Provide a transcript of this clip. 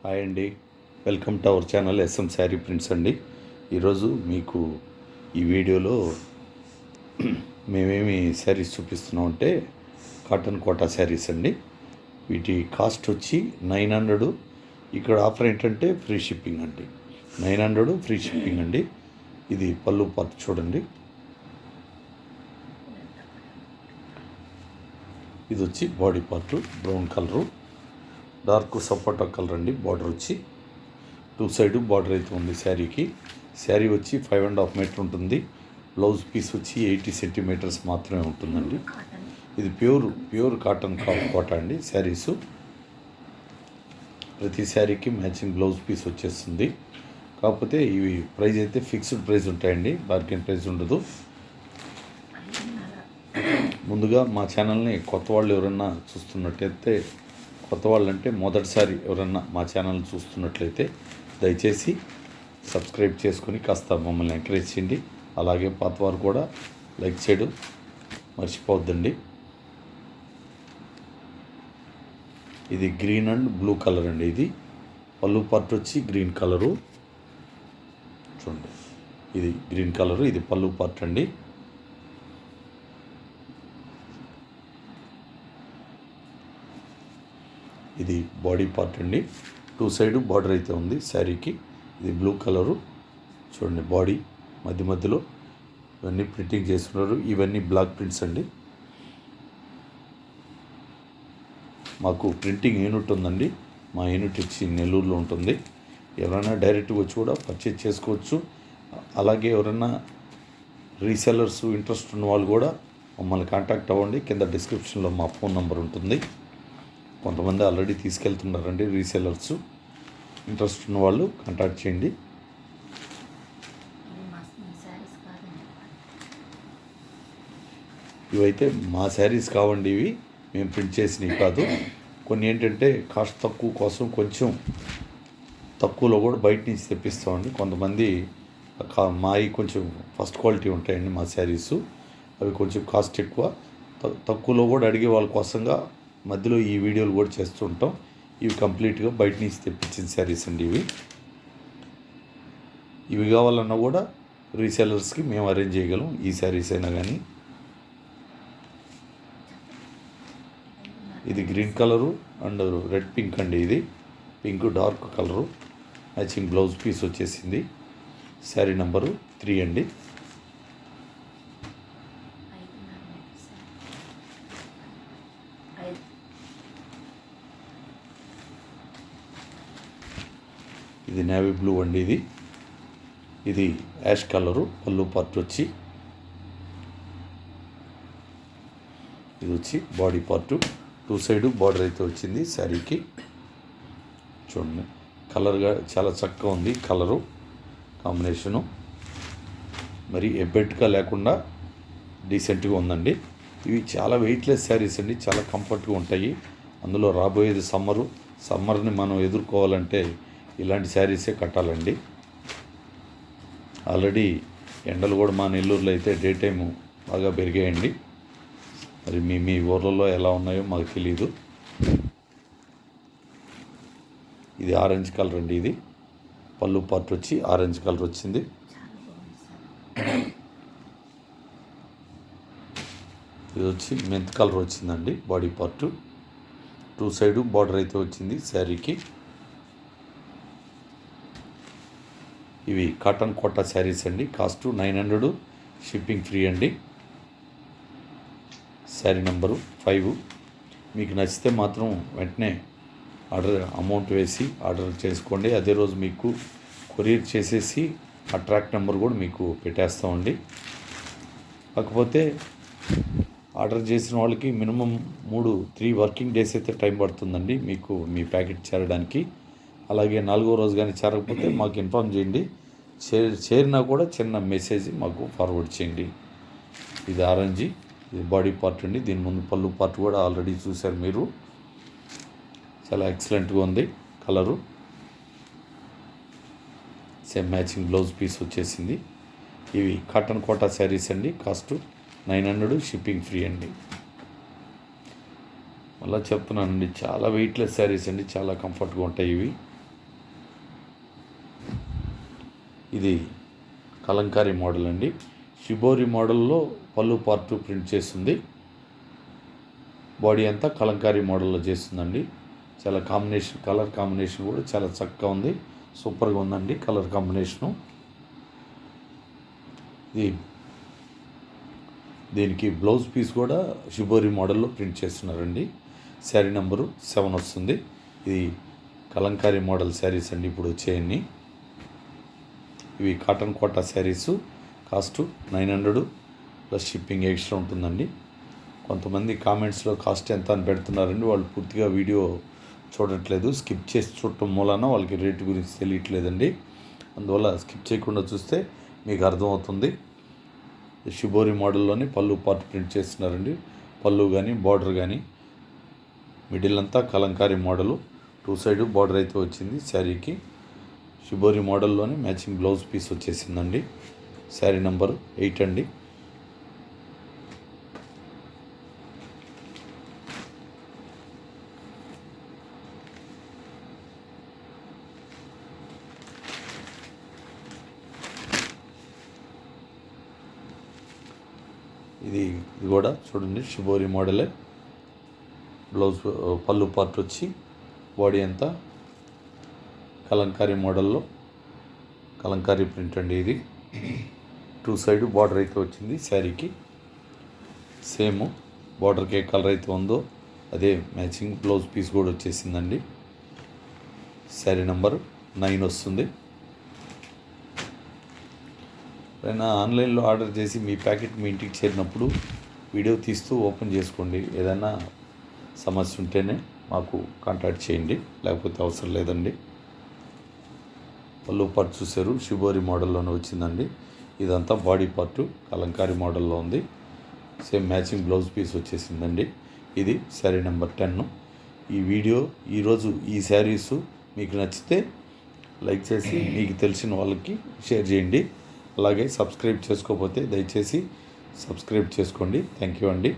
Hi అండి, welcome to our channel S M sari prints అండి. ఈరోజు మీకు ఈ వీడియోలో మేమేమి శారీస్ చూపిస్తున్నాం అంటే కాటన్ కోటా శారీస్ అండి. వీటి కాస్ట్ వచ్చి 900. ఇక్కడ ఆఫర్ ఏంటంటే ఫ్రీ షిప్పింగ్ అండి. 900 ఫ్రీ షిప్పింగ్ అండి. ఇది పళ్ళు పార్ట్ చూడండి. ఇది వచ్చి body part brown colour, dark సపోటా కలర్ అండి. బార్డర్ వచ్చి 2 సైడ్ బార్డర్ అయితే ఉంది శారీకి. శారీ వచ్చి 5.5 మీటర్ ఉంటుంది. బ్లౌజ్ పీస్ వచ్చి 80 సెంటీమీటర్స్ మాత్రమే ఉంటుందండి. ఇది ప్యూర్ కాటన్ కోట అండి శారీసు. ప్రతి శారీకి మ్యాచింగ్ బ్లౌజ్ పీస్ వచ్చేస్తుంది. కాకపోతే ఇవి ప్రైస్ అయితే ఫిక్స్డ్ ప్రైస్ ఉంటాయండి, బార్గెన్ ప్రైస్ ఉండదు. ముందుగా మా ఛానల్ని కొత్త వాళ్ళు ఎవరన్నా చూస్తున్నట్టయితే, కొత్త వాళ్ళు అంటే మొదటిసారి ఎవరన్నా మా ఛానల్ చూస్తున్నట్లయితే దయచేసి సబ్స్క్రైబ్ చేసుకుని కాస్త మమ్మల్ని ఎంకరేజ్ చేయండి. అలాగే పాత వారు కూడా లైక్ చేయడం మర్చిపోవద్దండి. ఇది గ్రీన్ అండ్ బ్లూ కలర్ అండి. ఇది పళ్ళు పార్ట్ వచ్చి గ్రీన్ కలరు చూడండి. ఇది గ్రీన్ కలరు, ఇది పళ్ళు పార్ట్ అండి. ఇది బాడీ పార్ట్ అండి. 2 సైడ్ బార్డర్ అయితే ఉంది శారీకి. ఇది బ్లూ కలరు చూడండి. బాడీ మధ్యలో ఇవన్నీ ప్రింటింగ్ చేస్తున్నారు. ఇవన్నీ బ్లాక్ ప్రింట్స్ అండి. మాకు ప్రింటింగ్ యూనిట్ ఉందండి. మా యూనిట్ వచ్చి నెల్లూరులో ఉంటుంది. ఎవరైనా డైరెక్ట్గా వచ్చి కూడా పర్చేజ్ చేసుకోవచ్చు. అలాగే ఎవరైనా రీసెల్లర్స్ ఇంట్రెస్ట్ ఉన్న వాళ్ళు కూడా మమ్మల్ని కాంటాక్ట్ అవ్వండి. కింద డిస్క్రిప్షన్లో మా ఫోన్ నెంబర్ ఉంటుంది. కొంతమంది ఆల్రెడీ తీసుకెళ్తున్నారండి రీసెల్లర్స్. ఇంట్రెస్ట్ ఉన్న వాళ్ళు కాంటాక్ట్ చేయండి. ఇవైతే మా శారీస్ కావండి. ఇవి మేము ప్రింట్ చేసినవి కాదు. కొన్ని ఏంటంటే కాస్ట్ తక్కువ కోసం కొంచెం తక్కువలో కూడా బయట నుంచి తెప్పిస్తామండి. కొంతమంది మావి కొంచెం ఫస్ట్ క్వాలిటీ ఉంటాయండి మా శారీసు. అవి కొంచెం కాస్ట్ ఎక్కువ, తక్కువలో కూడా అడిగే వాళ్ళ కోసంగా మధ్యలో ఈ వీడియోలు కూడా చేస్తుంటాం. ఇవి కంప్లీట్గా బయట నుంచి తెప్పించిన శారీస్ అండి. ఇవి కావాలన్నా కూడా రీసెలర్స్కి మేము అరేంజ్ చేయగలం. ఈ శారీస్ అయినా కానీ. ఇది green colour and red pink అండి. ఇది pink dark colour, matching blouse piece వచ్చేసింది. శారీ నెంబరు 3 అండి. ఇది నేవీ బ్లూ అండి. ఇది యాష్ కలరు. పళ్ళు పార్ట్ వచ్చి ఇది వచ్చి బాడీ పార్టు 2 సైడ్ బార్డర్ అయితే వచ్చింది శారీకి. చూడండి, కలర్గా చాలా చక్కగా ఉంది. కలరు కాంబినేషను మరి ఎబ్బెట్గా లేకుండా డీసెంట్గా ఉందండి. ఇవి చాలా వెయిట్లెస్ శారీస్ అండి. చాలా కంఫర్ట్గా ఉంటాయి. అందులో రాబోయేది సమ్మర్ని మనం ఎదుర్కోవాలంటే ఇలాంటి శారీసే కట్టాలండి. ఆల్రెడీ ఎండలు కూడా మా నెల్లూరులో అయితే డే టైము బాగా పెరిగాయండి. మరి మీ ఊర్లలో ఎలా ఉన్నాయో మాకు తెలియదు. ఇది ఆరెంజ్ కలర్ అండి. ఇది పళ్ళు పార్ట్ వచ్చి ఆరెంజ్ కలర్ వచ్చింది. ఇది వచ్చి మెంత్ కలర్ వచ్చిందండి. బాడీ పార్టు 2 సైడ్ బార్డర్ అయితే వచ్చింది శారీకి. ఇవి కాటన్ కోటా శారీస్ అండి. కాస్ట్ 900, షిప్పింగ్ ఫ్రీ అండి. శారీ నెంబరు 5. మీకు నచ్చితే మాత్రం వెంటనే అమౌంట్ వేసి ఆర్డర్ చేసుకోండి. అదే రోజు మీకు కొరియర్ చేసేసి ఆ ట్రాక్ నెంబర్ కూడా మీకు పెట్టేస్తామండి. కాకపోతే ఆర్డర్ చేసిన వాళ్ళకి మినిమం 3 వర్కింగ్ డేస్ అయితే టైం పడుతుందండి మీకు మీ ప్యాకెట్ చేరడానికి. అలాగే 4వ రోజు కానీ చేరకపోతే మాకు ఇన్ఫామ్ చేయండి. చేరినా కూడా చిన్న మెసేజ్ మాకు ఫార్వర్డ్ చేయండి. ఇది ఆరెంజ్, ఇది బాడీ పార్ట్ అండి. దీని ముందు పళ్ళు పార్ట్ కూడా ఆల్రెడీ చూశారు మీరు. చాలా ఎక్సలెంట్గా ఉంది colour. Same matching blouse piece వచ్చేసింది. ఇవి కాటన్ కోటా శారీస్ అండి. కాస్ట్ 900, షిప్పింగ్ ఫ్రీ అండి. మళ్ళీ చెప్తున్నానండి, చాలా వెయిట్లెస్ శారీస్ అండి. చాలా కంఫర్ట్గా ఉంటాయి ఇవి. ఇది కలంకారీ మోడల్ అండి. షిబోరి మోడల్లో పళ్ళు పార్ట్ ప్రింట్ చేస్తుంది. బాడీ అంతా కలంకారీ మోడల్లో చేస్తుందండి. చాలా కలర్ కాంబినేషన్ కూడా చాలా చక్కగా ఉంది. సూపర్గా ఉందండి కలర్ కాంబినేషను. దీనికి బ్లౌజ్ పీస్ కూడా షిబోరి మోడల్లో ప్రింట్ చేస్తున్నారండి. శారీ నెంబరు 7 వస్తుంది. ఇది కలంకారీ మోడల్ శారీస్ అండి ఇప్పుడు వచ్చేయన్ని. ఇవి cotton Kota saris. Cost 900 plus shipping extra ఉంటుందండి. కొంతమంది కామెంట్స్లో కాస్ట్ ఎంత అని పెడుతున్నారండి. వాళ్ళు పూర్తిగా వీడియో చూడట్లేదు, స్కిప్ చేసి చూడటం మూలన వాళ్ళకి రేటు గురించి తెలియట్లేదండి. అందువల్ల స్కిప్ చేయకుండా చూస్తే మీకు అర్థమవుతుంది. షిబోరి మోడల్లోనే పళ్ళు పార్ట్ ప్రింట్ చేస్తున్నారండి. పళ్ళు కానీ బార్డర్ కానీ మిడిల్ అంతా కలంకారీ మోడలు. 2 సైడ్ బార్డర్ అయితే వచ్చింది శారీకి. షిబోరి మోడల్లోనే మ్యాచింగ్ బ్లౌజ్ పీస్ వచ్చేసిందండి. శారీ నెంబర్ 8 అండి. ఇది కూడా చూడండి షిబోరి మోడలే. బ్లౌజ్ పళ్ళు పార్ట్ వచ్చి బాడీ అంతా కలంకారీ మోడల్లో కలంకారీ ప్రింట్ అండి. ఇది 2 సైడ్ బార్డర్ అయితే వచ్చింది శారీకి. సేమ్ బార్డర్కి ఏ కలర్ అయితే ఉందో అదే మ్యాచింగ్ బ్లౌజ్ పీస్ కూడా వచ్చేసిందండి. శారీ నెంబర్ 9 వస్తుంది. ఏదైనా ఆన్లైన్లో ఆర్డర్ చేసి మీ ప్యాకెట్ మీ ఇంటికి చేరినప్పుడు వీడియో తీస్తూ ఓపెన్ చేసుకోండి. ఏదైనా సమస్య ఉంటేనే మాకు కాంటాక్ట్ చేయండి, లేకపోతే అవసరం లేదండి. పళ్ళు పార్ట్ చూసారు, షిబోరి మోడల్లోనే వచ్చిందండి. ఇదంతా బాడీ పార్టు కలంకారీ మోడల్లో ఉంది. సేమ్ మ్యాచింగ్ బ్లౌజ్ పీస్ వచ్చేసిందండి. ఇది శారీ నెంబర్ 10. ఈ వీడియో ఈరోజు ఈ శారీసు మీకు నచ్చితే లైక్ చేసి మీకు తెలిసిన వాళ్ళకి షేర్ చేయండి. అలాగే సబ్స్క్రైబ్ చేసుకోకపోతే దయచేసి సబ్స్క్రైబ్ చేసుకోండి. థ్యాంక్ యూ అండి.